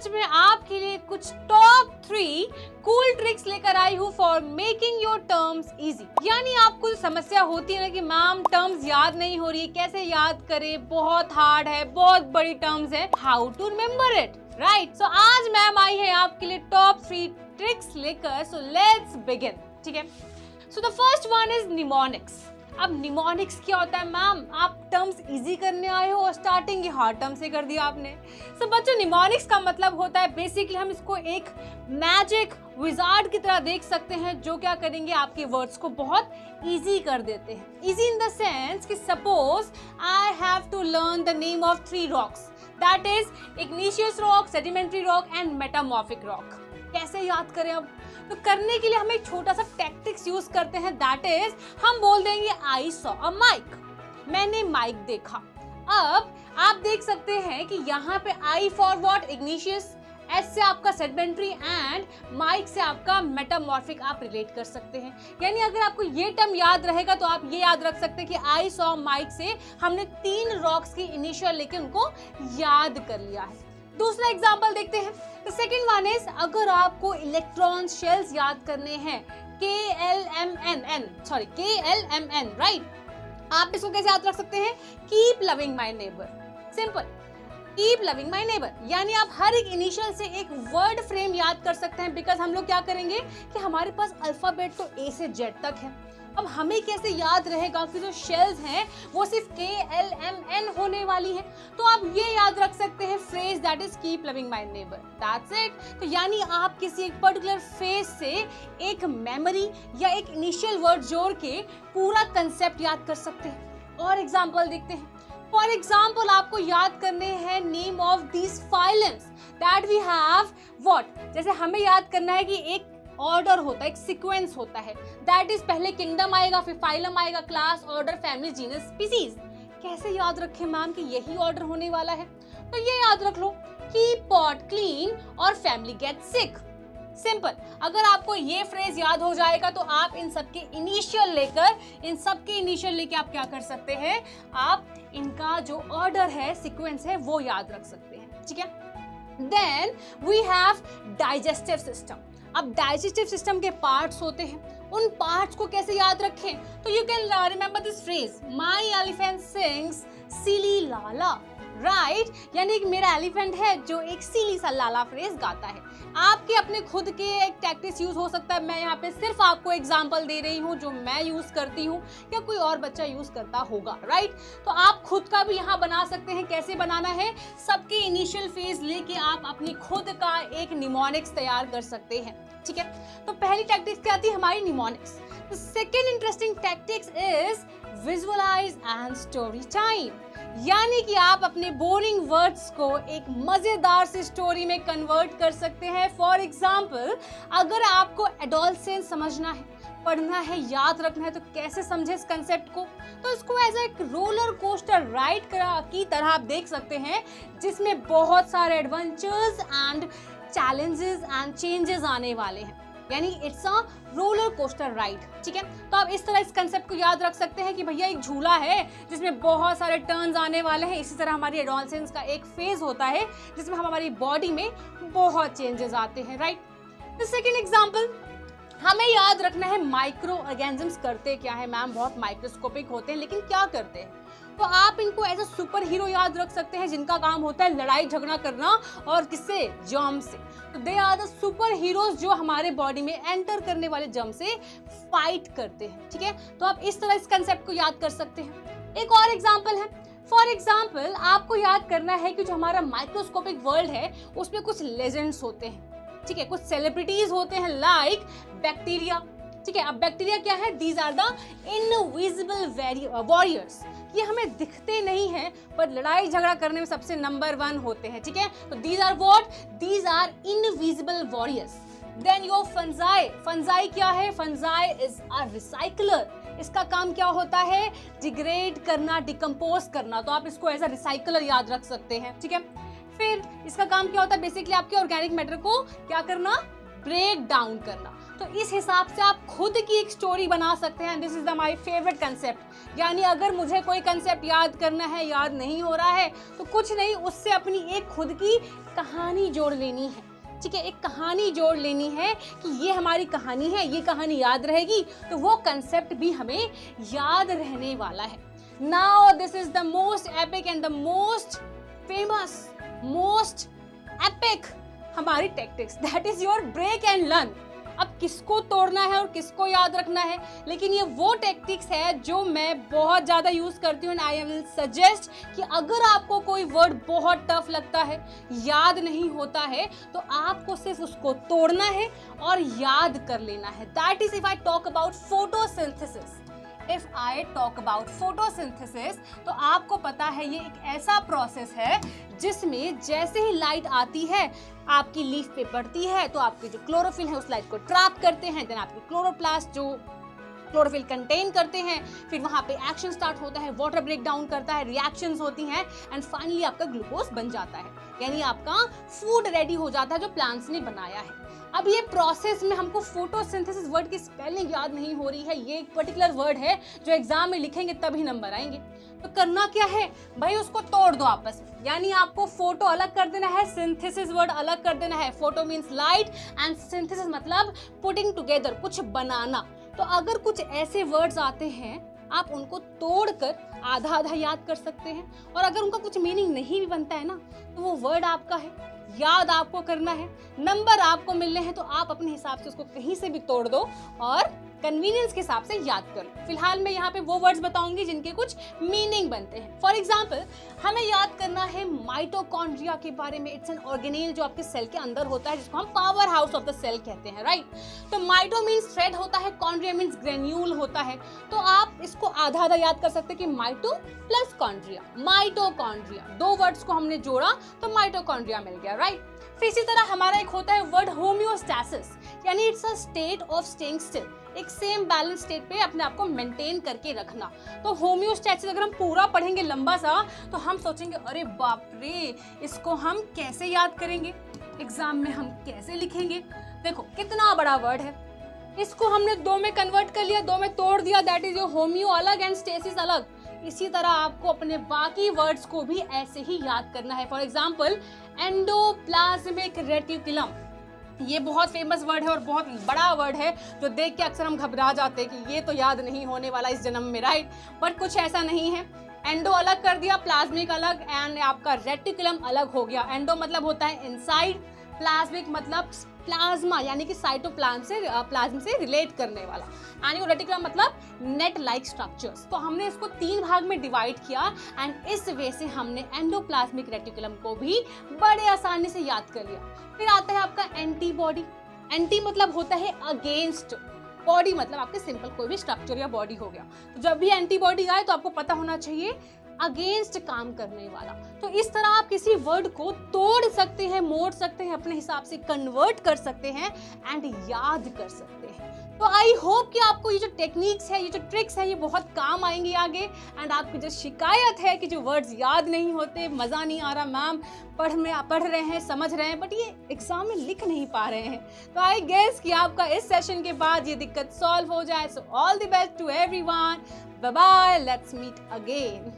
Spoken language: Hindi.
में आपके लिए कुछ टॉप 3 कूल ट्रिक्स लेकर आई हूँ for making your terms easy. यानी आपको समस्या होती है ना कि मैम टर्म्स याद नहीं हो रही, कैसे याद करें, बहुत हार्ड है, बहुत बड़ी टर्म्स है, how to remember it, right. So आज मैम आई है आपके लिए टॉप 3 ट्रिक्स लेकर। सो लेट्स बिगिन, ठीक है। So the first one is mnemonics. अब निमोनिक्स क्या होता है मैम? आप टर्म्स इजी करने आए हो और स्टार्टिंग ही हार्ड टर्म से कर दिया आपने। सो बच्चों, निमोनिक्स का मतलब होता है बेसिकली हम इसको एक मैजिक विजार्ड की तरह देख सकते हैं जो क्या करेंगे, आपके वर्ड्स को बहुत इजी कर देते हैं। इजी इन द सेंस कि suppose I have to learn the name of 3 rocks, that is igneous rock, sedimentary rock and metamorphic rock. कैसे याद करें? अब तो करने के लिए हम एक छोटा सा टैक्टिक्स यूज करते हैं, दैट इज हम बोल देंगे आई सॉ अ माइक, मैंने माइक देखा। अब आप देख सकते हैं कि यहाँ पे I for what, igneous, S से आपका सेडिमेंट्री एंड माइक से आपका मेटामॉर्फिक आप रिलेट कर सकते हैं। यानी अगर आपको ये टर्म याद रहेगा तो आप ये याद रख सकते हैं कि आई सॉ माइक से हमने 3 रॉक्स की इनिशियल लेके उनको याद कर लिया है। दूसरा एग्जाम्पल देखते हैं। द सेकेंड वन इज, अगर आपको इलेक्ट्रॉन शेल्स याद करने हैं, KLMN, राइट, आप इसको कैसे याद रख सकते हैं? Keep loving my neighbour, simple, keep loving my neighbour. यानी आप हर एक इनिशियल से एक वर्ड फ्रेम याद कर सकते हैं, बिकॉज हम लोग क्या करेंगे कि हमारे पास अल्फाबेट तो A से Z तक है। अब हमें कैसे याद रहेगा कि जो शेल्स हैं वो सिर्फ KLMN होने वाली है, तो आप ये याद रख सकते हैं phrase that is keep loving my neighbour, that's it. तो यानी आप किसी एक पर्टिकुलर फेज से एक मेमोरी या एक इनिशियल वर्ड जोड़ के पूरा कंसेप्ट याद कर सकते हैं। और एग्जांपल देखते हैं। फॉर एग्जांपल आपको याद करने हैं name of these phylums that we have what, जैसे हमें याद करना है कि एक ऑर्डर होता है, एक सीक्वेंस होता है, दैट इज पहले किंगडम आएगा, फिर फाइलम आएगा, class, order, family, genus, species. कैसे याद रखें मैम कि यही ऑर्डर होने वाला है? तो ये याद रख लो, कीप पॉट क्लीन और फैमिली गेट सिक, सिंपल। अगर आपको ये फ्रेज याद हो जाएगा तो आप इन सबके इनिशियल लेके आप क्या कर सकते हैं, आप इनका जो ऑर्डर है, सीक्वेंस है, वो याद रख सकते हैं, ठीक है। Then we have digestive system. अब डाइजेस्टिव सिस्टम के पार्ट्स होते हैं, उन पार्ट्स को कैसे याद रखें? तो you can remember this phrase, my elephant sings silly lala, right. यानी कि मेरा एलिफेंट है जो एक सिली सा लाला फ्रेज गाता है। आपके अपने खुद के एक टैक्टिक्स यूज हो सकता है, मैं यहाँ पे सिर्फ आपको एग्जांपल दे रही हूँ जो मैं यूज करती हूँ या कोई और बच्चा यूज करता होगा, राइट। तो आप खुद का भी यहाँ बना सकते हैं। कैसे बनाना है? सबके इनिशियल फेज लेके आप अपनी खुद का एक निमोनिक्स तैयार कर सकते हैं, ठीक है। तो पहली टैक्टिक्स क्या थी हमारी? Mnemonics. The second interesting tactics is visualize and story time। यानी कि आप अपने बोरिंग वर्ड्स को एक मजेदार सी स्टोरी में कन्वर्ट कर सकते हैं। फॉर एग्जाम्पल, अगर आपको एडोलसेंस समझना है, पढ़ना है, याद रखना है, तो कैसे समझे इस कंसेप्ट को? तो इसको एज एक रोलर कोस्टर राइड की तरह आप देख सकते हैं, जिसमें बहुत सारे adventures and challenges and changes आने वाले हैं। यानी it's a roller coaster ride, ठीक है। तो आप इस तरह इस कंसेप्ट को याद रख सकते हैं कि भैया एक झूला है जिसमें बहुत सारे टर्न्स आने वाले हैं। इसी तरह हमारी एडोलसेंस का एक फेज होता है जिसमें हमारी बॉडी में बहुत चेंजेस आते हैं, राइट। द सेकंड एग्जांपल, हमें याद रखना है माइक्रो ऑर्गेनिजम्स करते क्या है मैम? बहुत माइक्रोस्कोपिक होते हैं, लेकिन क्या करते हैं? तो आप इनको एज अ सुपर हीरो याद रख सकते हैं जिनका काम होता है लड़ाई झगड़ा करना, और किससे? जर्म से। तो they are the superheroes जो हमारे बॉडी में एंटर करने वाले जर्म से फाइट करते हैं, ठीक है। तो आप इस तरह इस कंसेप्ट को याद कर सकते हैं। एक और एग्जांपल है। फॉर एग्जांपल, आपको याद करना है कि जो हमारा माइक्रोस्कोपिक वर्ल्ड है उसमें कुछ लेजेंड्स होते हैं, ठीक है, कुछ सेलिब्रिटीज होते हैं, लाइक बैक्टीरिया, ठीक है। अब बैक्टीरिया क्या है? These are the invisible warriors. ये हमें दिखते नहीं हैं पर लड़ाई झगड़ा करने में सबसे नंबर 1 होते हैं, ठीक है। तो these are what? These are invisible warriors. Then your fungi. Fungi क्या है? Fungi is a recycler. इसका काम क्या होता है? डिग्रेड करना, डिकम्पोज करना। तो आप इसको एज अ रिसाइकलर याद रख सकते हैं, ठीक है। फिर इसका काम क्या होता है? बेसिकली आपके ऑर्गेनिक मैटर को क्या करना? ब्रेक डाउन करना। तो इस हिसाब से आप खुद की एक स्टोरी बना सकते हैं। This is the my favourite concept. यानी अगर मुझे कोई कंसेप्ट याद करना है, याद नहीं हो रहा है, तो कुछ नहीं, उससे अपनी एक खुद की कहानी जोड़ लेनी है। ठीक है, एक कहानी जोड़ लेनी है कि ये हमारी कहानी है, ये कहानी याद रहेगी, तो वो कंसेप्ट भी हमें याद रहने वाला है। Now this is the most epic and the most famous, most epic हमारी tactics, that is your break and learn. अब किसको तोड़ना है और किसको याद रखना है, लेकिन ये वो टैक्टिक्स है जो मैं बहुत ज़्यादा यूज़ करती हूँ। एंड आई विल सजेस्ट कि अगर आपको कोई वर्ड बहुत टफ लगता है, याद नहीं होता है, तो आपको सिर्फ उसको तोड़ना है और याद कर लेना है। That is if I talk about photosynthesis. If I talk about photosynthesis, तो आपको पता है ये एक ऐसा प्रोसेस है जिसमें जैसे ही लाइट आती है, आपकी लीफ पे पड़ती है, तो आपके जो क्लोरोफिल है उस लाइट को ट्रैप करते हैं, देन आपके क्लोरोप्लास्ट जो क्लोरोफिल कंटेन करते हैं, फिर वहाँ पे एक्शन स्टार्ट होता है, वाटर ब्रेक डाउन करता है, रिएक्शंस होती हैं, एंड फाइनली आपका ग्लूकोज बन जाता है, यानी आपका फूड रेडी हो जाता है जो प्लांट्स ने बनाया है। अब ये प्रोसेस में हमको फोटोसिंथेसिस वर्ड की स्पेलिंग याद नहीं हो रही है, ये एक पर्टिकुलर वर्ड है जो एग्जाम में लिखेंगे तभी नंबर आएंगे। तो करना क्या है भाई, उसको तोड़ दो आपस में। यानी आपको फोटो अलग कर देना है, सिंथेसिस वर्ड अलग कर देना है। Photo means light and synthesis मतलब पुटिंग टुगेदर, कुछ बनाना। तो अगर कुछ ऐसे वर्ड्स आते हैं, आप उनको तोड़कर आधा आधा याद कर सकते हैं, और अगर उनका कुछ मीनिंग नहीं भी बनता है ना, तो वो वर्ड आपका है, याद आपको करना है, नंबर आपको मिलने हैं, तो आप अपने हिसाब से उसको कहीं से भी तोड़ दो और कन्वीनियंस के हिसाब से याद कर लो। फिलहाल मैं यहाँ पे वो वर्ड्स बताऊंगी जिनके कुछ मीनिंग बनते हैं। फॉर एग्जाम्पल, हमें याद करना है माइटोकॉन्ड्रिया के बारे में। इट्स एन ऑर्गेनेल जो आपके सेल के अंदर होता है, जिसको हम power house of the cell कहते हैं, राइट। तो माइटो मीन्स थ्रेड होता है, कॉन्ड्रिया मीन्स ग्रेन्यूल होता है। तो आप इसको आधा आधा याद कर सकते हैं कि माइटो प्लस कॉन्ड्रिया, माइटोकॉन्ड्रिया, दो वर्ड्स को हमने जोड़ा तो माइटोकॉन्ड्रिया मिल गया, राइट। फिर इसी तरह हमारा एक होता है वर्ड होम्योस्टैसिस, यानी it's a state of staying still, एक सेम बैलेंस स्टेट पे अपने आप को मेंटेन करके रखना। तो होम्योस्टैसिस अगर हम पूरा पढ़ेंगे लंबा सा, तो हम सोचेंगे अरे बाप रे, इसको हम कैसे याद करेंगे, एग्जाम में हम कैसे लिखेंगे। देखो कितना बड़ा वर्ड है, इसको हमने दो में कन्वर्ट कर लिया, दो में तोड़ दिया, दैट इज योर होम्यो अलग एंड स्टेसिस अलग। इसी तरह आपको अपने बाकी वर्ड्स को भी ऐसे ही याद करना है। फॉर एग्जाम्पल, एंडोप्लाज्मिक रेटिकुलम, ये बहुत फेमस वर्ड है और बहुत बड़ा वर्ड है, जो देख के अक्सर हम घबरा जाते हैं कि ये तो याद नहीं होने वाला इस जन्म में, राइट। बट कुछ ऐसा नहीं है। एंडो अलग कर दिया, प्लाज्मिक अलग, एंड आपका रेटिकुलम अलग हो गया। एंडो मतलब होता है इनसाइड, प्लाज्मिक मतलब प्लाज्मा यानी कि साइटोप्लाज्म से रिलेट करने वाला, एंड रेटिकुलम मतलब नेट लाइक स्ट्रक्चर्स। तो हमने इसको 3 भाग में डिवाइड किया, एंड इस वे से हमने एंडोप्लाज्मिक रेटिकुलम को भी बड़े आसानी से याद कर लिया। फिर आता है आपका एंटीबॉडी। एंटी मतलब होता है अगेंस्ट, बॉडी मतलब आपके सिंपल कोई भी स्ट्रक्चर या बॉडी हो गया। तो जब भी एंटीबॉडी आए तो आपको पता होना चाहिए अगेंस्ट काम करने वाला। तो इस तरह आप किसी वर्ड को तोड़ सकते हैं, मोड़ सकते हैं, अपने हिसाब से कन्वर्ट कर सकते हैं एंड याद कर सकते हैं। तो आई होप कि आपको ये जो टेक्निक्स है, ये जो ट्रिक्स है, ये बहुत काम आएंगी आगे। एंड आपकी जो शिकायत है कि जो वर्ड्स याद नहीं होते, मज़ा नहीं आ रहा मैम, पढ़ रहे हैं, समझ रहे हैं, बट ये एग्जाम में लिख नहीं पा रहे हैं, तो आई गेस कि आपका इस सेशन के बाद ये दिक्कत सॉल्व हो जाए। So all the best to everyone, bye bye, let's meet again.